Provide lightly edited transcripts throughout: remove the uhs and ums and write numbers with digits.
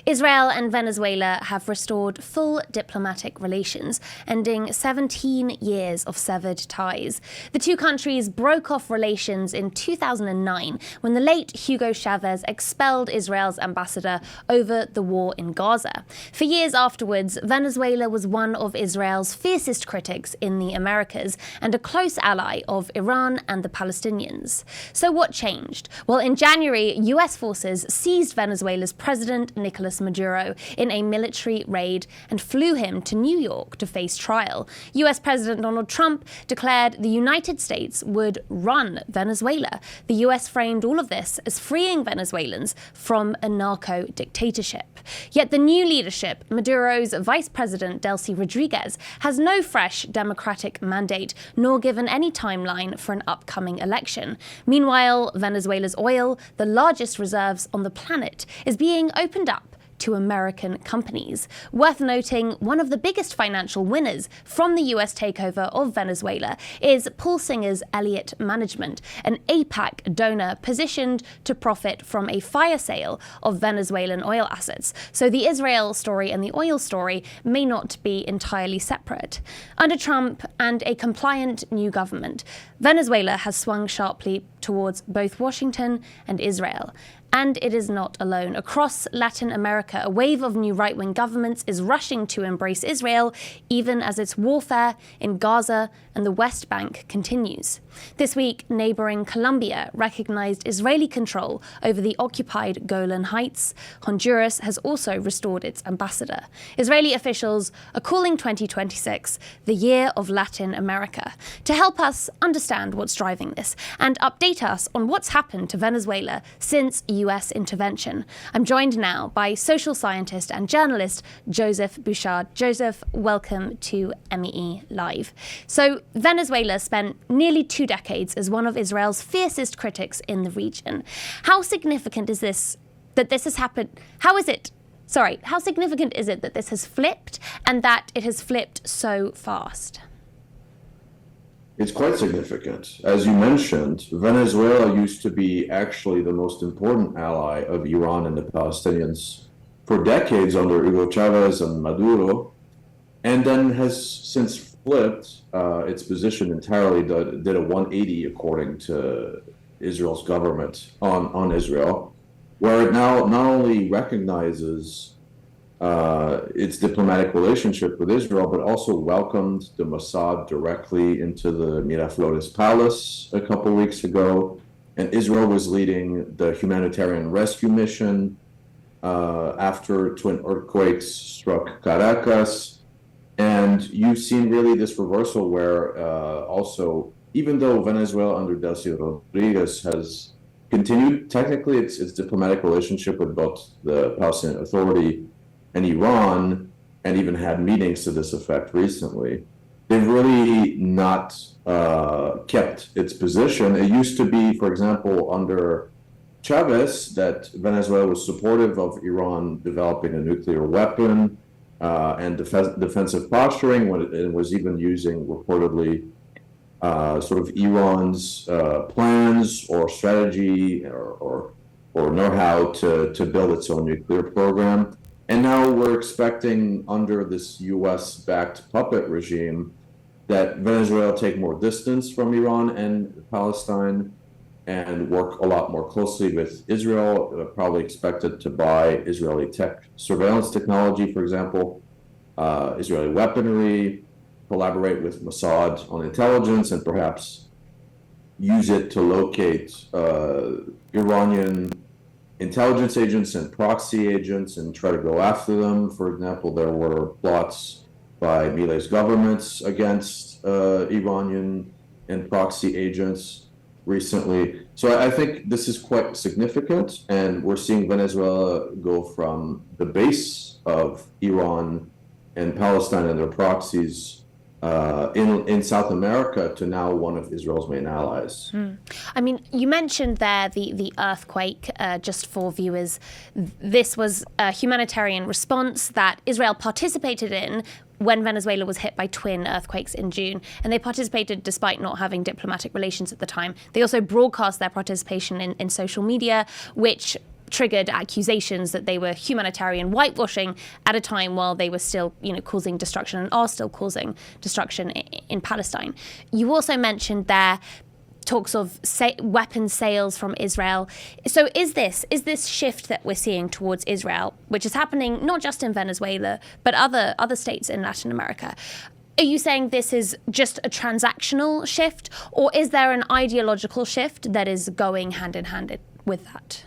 Israel and Venezuela have restored full diplomatic relations, ending 17 years of severed ties. The two countries broke off relations in 2009 when the late Hugo Chavez expelled Israel's ambassador over the war in Gaza. For years afterwards, Venezuela was one of Israel's fiercest critics in the Americas and a close ally of Iran and the Palestinians. So what changed? Well, in January, US forces seized Venezuela's president, Nicolas Maduro, in a military raid and flew him to New York to face trial. US President Donald Trump declared the United States would run Venezuela. The US framed all of this as freeing Venezuelans from a narco-dictatorship. Yet the new leadership, Maduro's Vice President Delcy Rodriguez, has no fresh democratic mandate nor given any timeline for an upcoming election. Meanwhile, Venezuela's oil, the largest reserves on the planet, is being opened up to American companies. Worth noting, one of the biggest financial winners from the US takeover of Venezuela is Paul Singer's Elliott Management, an APAC donor positioned to profit from a fire sale of Venezuelan oil assets. So the Israel story and the oil story may not be entirely separate. Under Trump and a compliant new government, Venezuela has swung sharply towards both Washington and Israel. And it is not alone. Across Latin America, a wave of new right-wing governments is rushing to embrace Israel, even as its warfare in Gaza and the West Bank continues. This week, neighboring Colombia recognized Israeli control over the occupied Golan Heights. Honduras has also restored its ambassador. Israeli officials are calling 2026 the year of Latin America. To help us understand what's driving this and update us on what's happened to Venezuela since US intervention, I'm joined now by social scientist and journalist Joseph Bouchard. Joseph, welcome to MEE Live. So Venezuela spent nearly 2 decades as one of Israel's fiercest critics in the region. How significant is this that this has happened? How significant is it that this has flipped and that it has flipped so fast? It's quite significant. As you mentioned, Venezuela used to be actually the most important ally of Iran and the Palestinians for decades under Hugo Chavez and Maduro, and then has since flipped its position entirely, did a 180 according to Israel's government on Israel, where it now not only recognizes its diplomatic relationship with Israel, but also welcomed the Mossad directly into the Miraflores Palace a couple weeks ago. And Israel was leading the humanitarian rescue mission after twin earthquakes struck Caracas. And you've seen really this reversal where also, even though Venezuela under Delcy Rodriguez has continued technically its diplomatic relationship with both the Palestinian Authority and Iran, and even had meetings to this effect recently, they've really not kept its position. It used to be, for example, under Chavez, that Venezuela was supportive of Iran developing a nuclear weapon and defensive posturing, when it was even using reportedly sort of Iran's plans or strategy or know-how to build its own nuclear program. And now we're expecting, under this US-backed puppet regime, that Venezuela take more distance from Iran and Palestine and work a lot more closely with Israel, probably expected to buy Israeli surveillance technology, for example, Israeli weaponry, collaborate with Mossad on intelligence, and perhaps use it to locate Iranian intelligence agents and proxy agents and try to go after them. For example, there were plots by Milei's governments against Iranian and proxy agents recently. So I think this is quite significant, and we're seeing Venezuela go from the base of Iran and Palestine and their proxies in South America to now one of Israel's main allies. I mean, you mentioned there the earthquake, just for viewers. This was a humanitarian response that Israel participated in when Venezuela was hit by twin earthquakes in June. And they participated despite not having diplomatic relations at the time. They also broadcast their participation in social media, which triggered accusations that they were humanitarian whitewashing at a time while they were still, causing destruction and are still causing destruction in Palestine. You also mentioned there talks of weapons sales from Israel. So is this shift that we're seeing towards Israel, which is happening not just in Venezuela, but other states in Latin America? Are you saying this is just a transactional shift, or is there an ideological shift that is going hand in hand with that?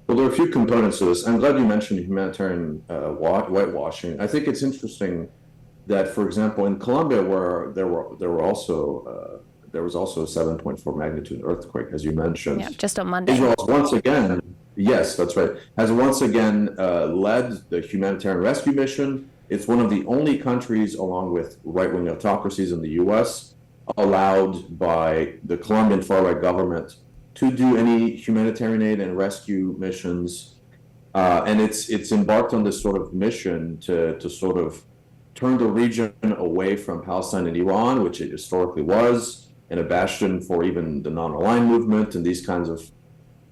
Well, there are a few components to this. I'm glad you mentioned humanitarian whitewashing. I think it's interesting that, for example, in Colombia, where there was also a 7.4 magnitude earthquake, as you mentioned. Yeah, just on Monday. Israel once again, yes, that's right, has once again led the humanitarian rescue mission. It's one of the only countries, along with right-wing autocracies in the U.S., allowed by the Colombian far-right government to do any humanitarian aid and rescue missions. And it's embarked on this sort of mission to sort of turn the region away from Palestine and Iran, which it historically was, and a bastion for even the non-aligned movement and these kinds of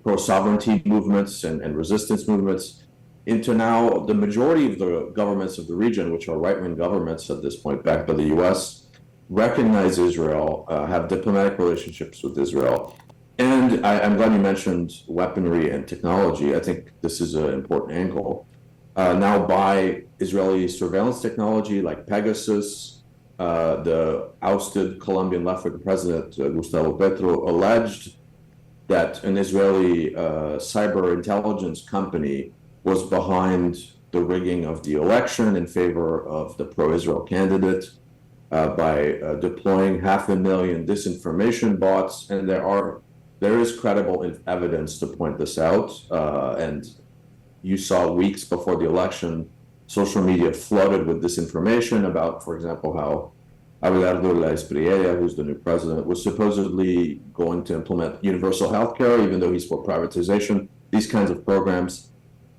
pro-sovereignty movements and resistance movements, into now the majority of the governments of the region, which are right-wing governments at this point, backed by the U.S., recognize Israel, have diplomatic relationships with Israel. And I'm glad you mentioned weaponry and technology. I think this is an important angle. Now, by Israeli surveillance technology like Pegasus, the ousted Colombian left-wing president, Gustavo Petro, alleged that an Israeli cyber intelligence company was behind the rigging of the election in favor of the pro-Israel candidate by deploying 500,000 disinformation bots. And there is credible evidence to point this out. And you saw weeks before the election, social media flooded with disinformation about, for example, how Abelardo La Espriella, who's the new president, was supposedly going to implement universal health care, even though he's for privatization, these kinds of programs.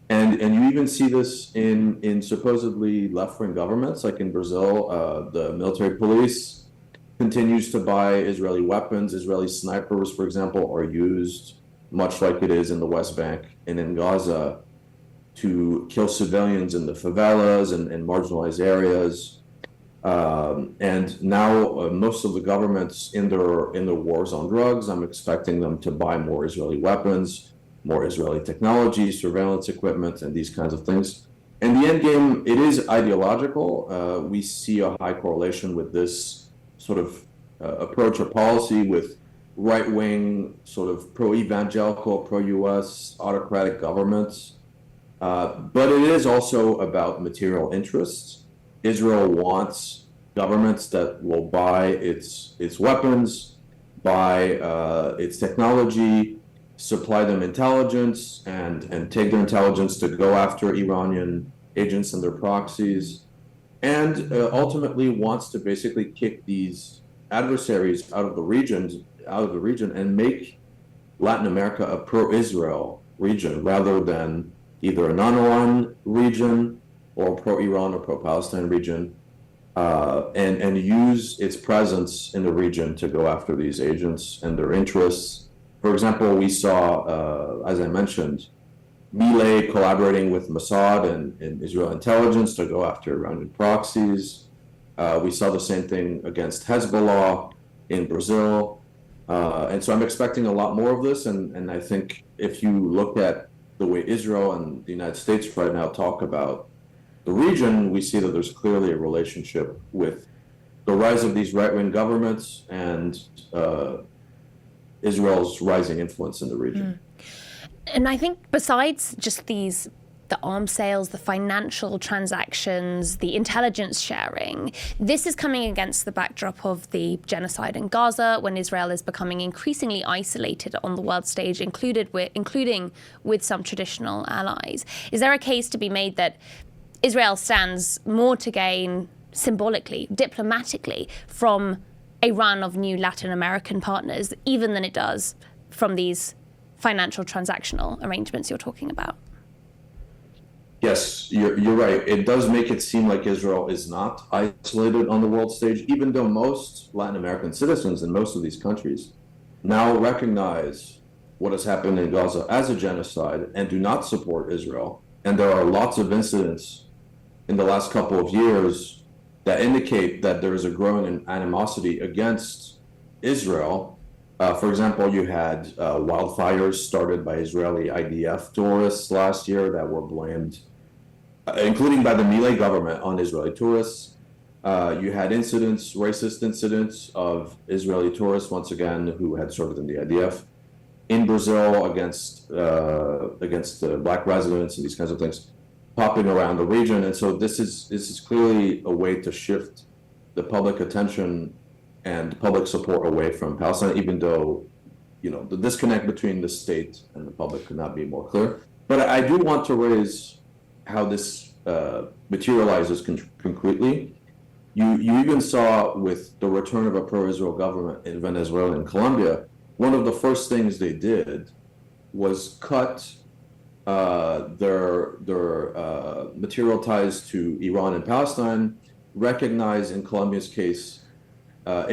And you even see this in supposedly left-wing governments, like in Brazil, the military police continues to buy Israeli weapons. Israeli snipers, for example, are used, much like it is in the West Bank and in Gaza, to kill civilians in the favelas and marginalized areas. And now most of the governments in their wars on drugs, I'm expecting them to buy more Israeli weapons, more Israeli technology, surveillance equipment, and these kinds of things. In the end game, it is ideological. We see a high correlation with this sort of approach or policy with right-wing, sort of pro-evangelical, pro-US autocratic governments. But it is also about material interests. Israel wants governments that will buy its weapons, buy its technology, supply them intelligence, and take their intelligence to go after Iranian agents and their proxies, and ultimately wants to basically kick these adversaries out of the region and make Latin America a pro-Israel region rather than either a non-Iran region or pro-Iran or pro-Palestine region, and use its presence in the region to go after these agents and their interests. For example, we saw, as I mentioned, Milei collaborating with Mossad and Israel intelligence to go after Iranian proxies. We saw the same thing against Hezbollah in Brazil. And so I'm expecting a lot more of this. And I think if you look at the way Israel and the United States right now talk about the region, we see that there's clearly a relationship with the rise of these right-wing governments and Israel's rising influence in the region. And I think besides just the arms sales, the financial transactions, the intelligence sharing, this is coming against the backdrop of the genocide in Gaza, when Israel is becoming increasingly isolated on the world stage, including with some traditional allies. Is there a case to be made that Israel stands more to gain symbolically, diplomatically, from a run of new Latin American partners, even than it does from these financial transactional arrangements you're talking about? Yes, you're right. It does make it seem like Israel is not isolated on the world stage, even though most Latin American citizens in most of these countries now recognize what has happened in Gaza as a genocide and do not support Israel. And there are lots of incidents in the last couple of years that indicate that there is a growing animosity against Israel. For example, you had wildfires started by Israeli IDF tourists last year that were blamed, including by the Milei government, on Israeli tourists. You had incidents, racist incidents of Israeli tourists, once again, who had served in the IDF in Brazil against black residents and these kinds of things popping around the region. And so this is clearly a way to shift the public attention and public support away from Palestine, even though, the disconnect between the state and the public could not be more clear. But I do want to raise how this materializes concretely. You even saw with the return of a pro-Israel government in Venezuela and Colombia, one of the first things they did was cut their material ties to Iran and Palestine, recognize in Colombia's case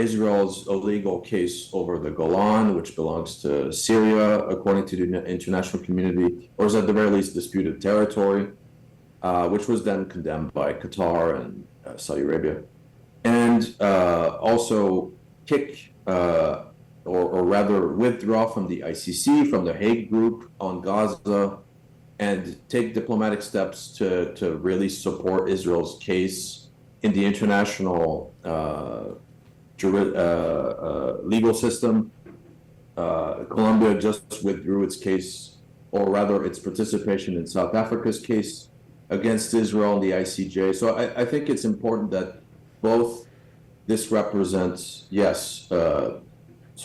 Israel's illegal case over the Golan, which belongs to Syria, according to the international community, or is at the very least disputed territory, which was then condemned by Qatar and Saudi Arabia, and also kick or rather withdraw from the ICC, from the Hague Group on Gaza, and take diplomatic steps to really support Israel's case in the international legal system. Colombia just withdrew its case, or rather its participation in South Africa's case against Israel in the ICJ. So I think it's important that both this represents, yes,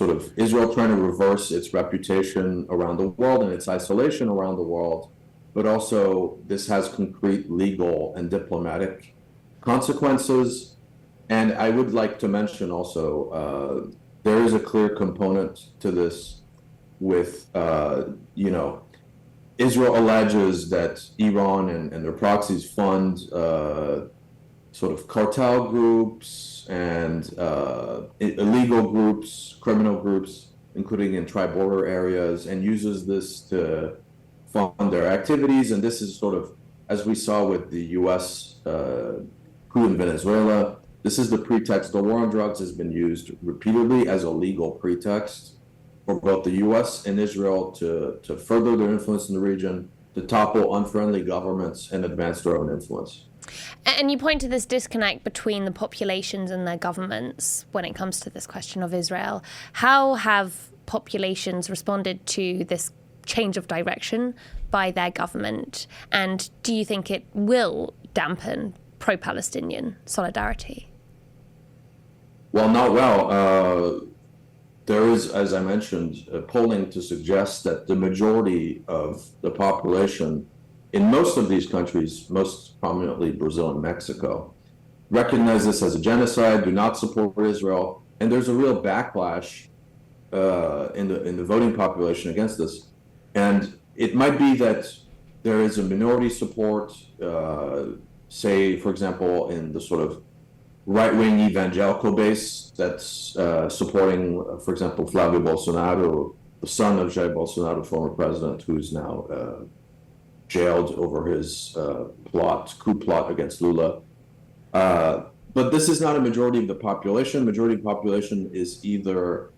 sort of Israel trying to reverse its reputation around the world and its isolation around the world, but also this has concrete legal and diplomatic consequences. And I would like to mention also, there is a clear component to this with, Israel alleges that Iran and their proxies fund sort of cartel groups and illegal groups, criminal groups, including in tri-border areas, and uses this to fund their activities. And this is sort of, as we saw with the U.S. coup in Venezuela, this is the pretext. The war on drugs has been used repeatedly as a legal pretext for both the U.S. and Israel to further their influence in the region, to topple unfriendly governments and advance their own influence. And you point to this disconnect between the populations and their governments when it comes to this question of Israel. How have populations responded to this change of direction by their government? And do you think it will dampen pro-Palestinian solidarity? Well, not well. There is, as I mentioned, polling to suggest that the majority of the population in most of these countries, most prominently Brazil and Mexico, recognize this as a genocide, do not support Israel, and there's a real backlash in the voting population against this. And it might be that there is a minority support, say, for example, in the sort of right-wing evangelical base that's supporting, for example, Flavio Bolsonaro, the son of Jair Bolsonaro, former president, who's now jailed over his coup plot against Lula. But this is not a majority of the population. Majority of the population is either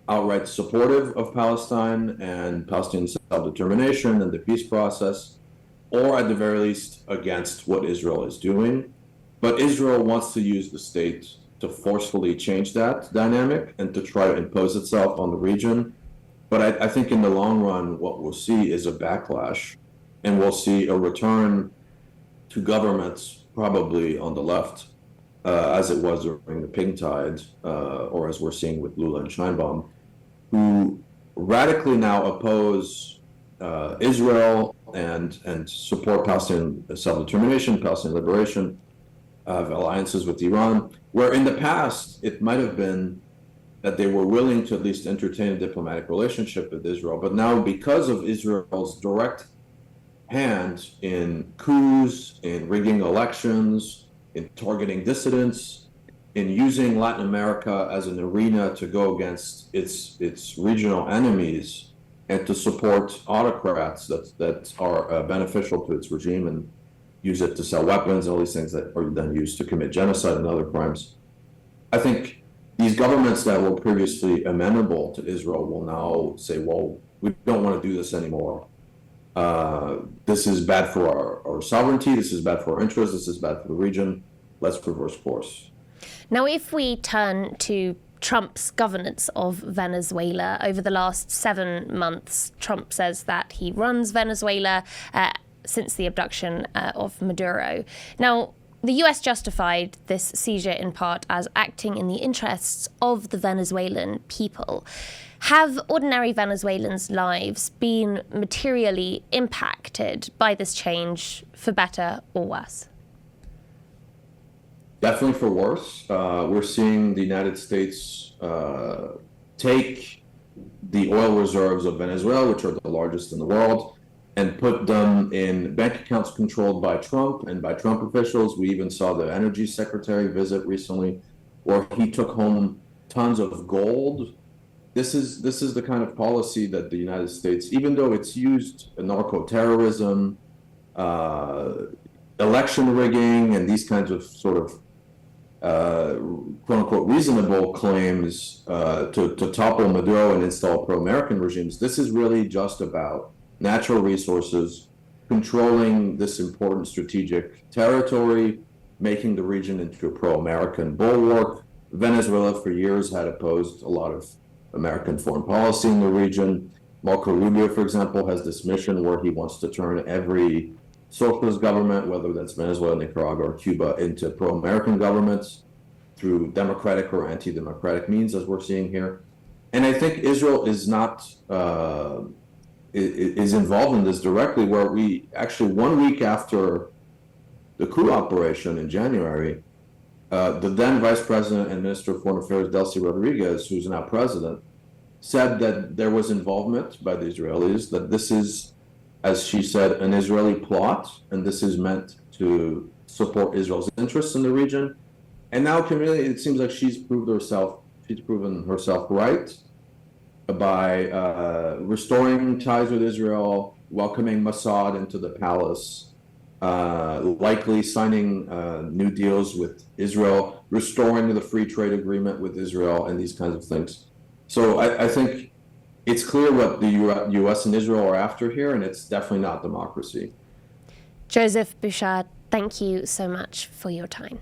outright supportive of Palestine and Palestinian self-determination and the peace process, or at the very least against what Israel is doing. But Israel wants to use the state to forcefully change that dynamic and to try to impose itself on the region. But I think in the long run, what we'll see is a backlash, and we'll see a return to governments, probably on the left, as it was during the Pink Tide, or as we're seeing with Lula and Sheinbaum, who radically now oppose Israel and support Palestinian self-determination, Palestinian liberation, have alliances with Iran, where in the past it might have been that they were willing to at least entertain a diplomatic relationship with Israel. But now, because of Israel's direct hand in coups, in rigging elections, in targeting dissidents, in using Latin America as an arena to go against its regional enemies, and to support autocrats that are beneficial to its regime and use it to sell weapons and all these things that are then used to commit genocide and other crimes. I think these governments that were previously amenable to Israel will now say, well, we don't want to do this anymore. This is bad for our sovereignty. This is bad for our interests. This is bad for the region. Let's reverse course. Now, if we turn to Trump's governance of Venezuela, over the last 7 months, Trump says that he runs Venezuela since the abduction of Maduro. Now, the US justified this seizure in part as acting in the interests of the Venezuelan people. Have ordinary Venezuelans' lives been materially impacted by this change, for better or worse? Definitely for worse. We're seeing the United States take the oil reserves of Venezuela, which are the largest in the world, and put them in bank accounts controlled by Trump and by Trump officials. We even saw the energy secretary visit recently, where he took home tons of gold. This is the kind of policy that the United States, even though it's used in narco-terrorism, election rigging, and these kinds of sort of quote unquote reasonable claims to topple Maduro and install pro-American regimes, this is really just about natural resources, controlling this important strategic territory, making the region into a pro-American bulwark. Venezuela for years had opposed a lot of American foreign policy in the region. Marco Rubio, for example, has this mission where he wants to turn every socialist government, whether that's Venezuela, Nicaragua, or Cuba, into pro-American governments through democratic or anti-democratic means, as we're seeing here. And I think Israel is not is involved in this directly, where we actually 1 week after the coup operation in January, the then Vice President and Minister of Foreign Affairs, Delcy Rodriguez, who's now president, said that there was involvement by the Israelis, that this is, as she said, an Israeli plot, and this is meant to support Israel's interests in the region. And now, clearly, it seems like she's proven herself right by restoring ties with Israel, welcoming Mossad into the palace, likely signing new deals with Israel, restoring the free trade agreement with Israel, and these kinds of things. So I think it's clear what the U.S. and Israel are after here, and it's definitely not democracy. Joseph Bouchard, thank you so much for your time.